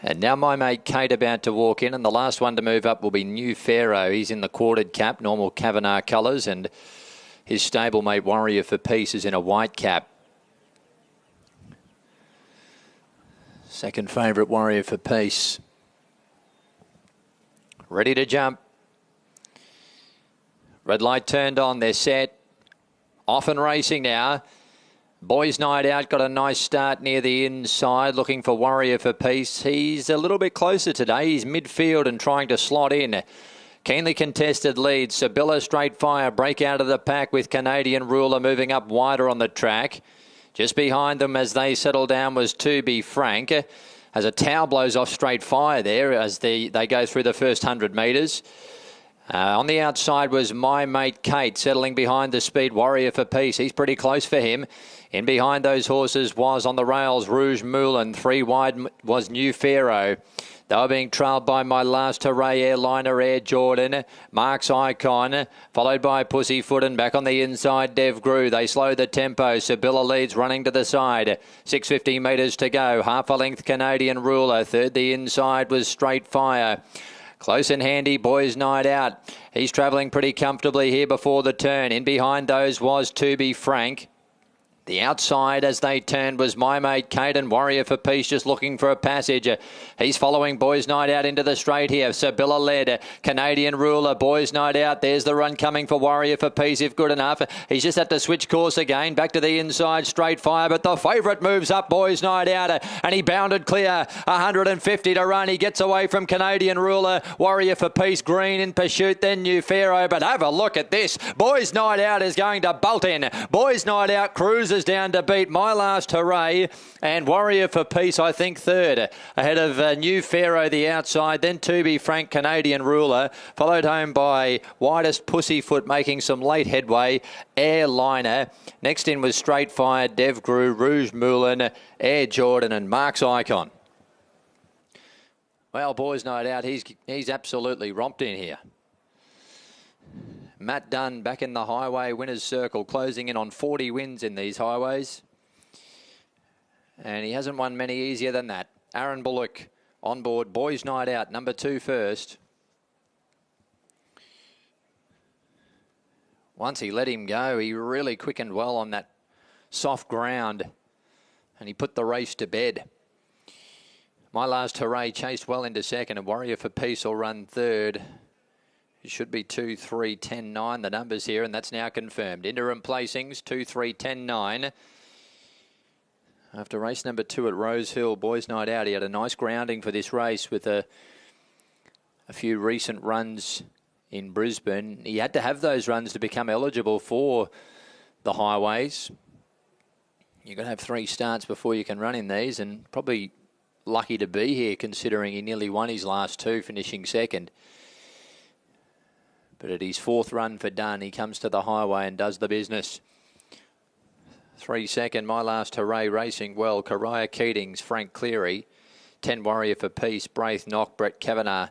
And now my mate Kate about to walk in, and the last one to move up will be New Pharaoh. He's in the quartered cap, normal Kavanagh colours, and his stablemate Warrior for Peace is in a white cap. Second favourite Warrior for Peace. Ready to jump. Red light turned on, they're set. Off and racing now. Boys Night Out got a nice start near the inside, looking for Warrior for Peace. He's a little bit closer today. He's midfield and trying to slot in. Keenly contested lead. Sibylla Straight Fire break out of the pack with Canadian Ruler moving up wider on the track. Just behind them as they settle down was To Be Frank. As a towel blows off Straight Fire there as they go through the first 100 metres. On the outside was My Mate Kate, settling behind the speed Warrior for Peace. He's pretty close for him. In behind those horses was on the rails Rouge Moulin. 3 wide was New Pharaoh. They were being trailed by My Last Hooray, Airliner, Air Jordan, Mark's Icon, followed by Pussyfoot, and back on the inside, Dev Grew. They slowed the tempo. Sibylla leads running to the side. 650 metres to go. Half a length Canadian Ruler. Third the inside was Straight Fire. Close and handy, Boys Night Out. He's travelling pretty comfortably here before the turn. In behind those was To Be Frank. The outside as they turned was My Mate Kate, and Warrior for Peace just looking for a passage. He's following Boys Night Out into the straight here. Sibylla led. Canadian Ruler, Boys Night Out. There's the run coming for Warrior for Peace if good enough. He's just had to switch course again. Back to the inside, Straight Fire. But the favourite moves up, Boys Night Out. And he bounded clear. 150 to run. He gets away from Canadian Ruler. Warrior for Peace green in pursuit. Then New Pharaoh. But have a look at this. Boys Night Out is going to bolt in. Boys Night Out cruises down to beat My Last Hooray, and Warrior for Peace, I think, third, ahead of New Pharaoh the outside, then To Be Frank, Canadian Ruler, followed home by Widest Pussyfoot, making some late headway, Airliner. Next in was Straight Fire, Dev Grew, Rouge Moulin, Air Jordan, and Mark's Icon. Well, Boys Night Out, he's absolutely romped in here. Matt Dunn back in the highway winner's circle, closing in on 40 wins in these highways. And he hasn't won many easier than that. Aaron Bullock on board. Boys Night Out, number 2 first. Once he let him go, he really quickened well on that soft ground. And he put the race to bed. My Last Hooray chased well into second, and Warrior for Peace will run third. It should be 2, 3, 10, 9, the numbers here, and that's now confirmed. Interim placings, 2, 3, 10, 9. After race number 2 at Rosehill, Boys Night Out, he had a nice grounding for this race with a few recent runs in Brisbane. He had to have those runs to become eligible for the highways. You've got to have 3 starts before you can run in these, and probably lucky to be here considering he nearly won his last 2, finishing second. But at his 4th run for Dunn, he comes to the highway and does the business. 3 second, My Last Hooray racing well. Kariah Keatings, Frank Cleary. 10 Warrior for Peace, Braith Knock, Brett Kavanagh.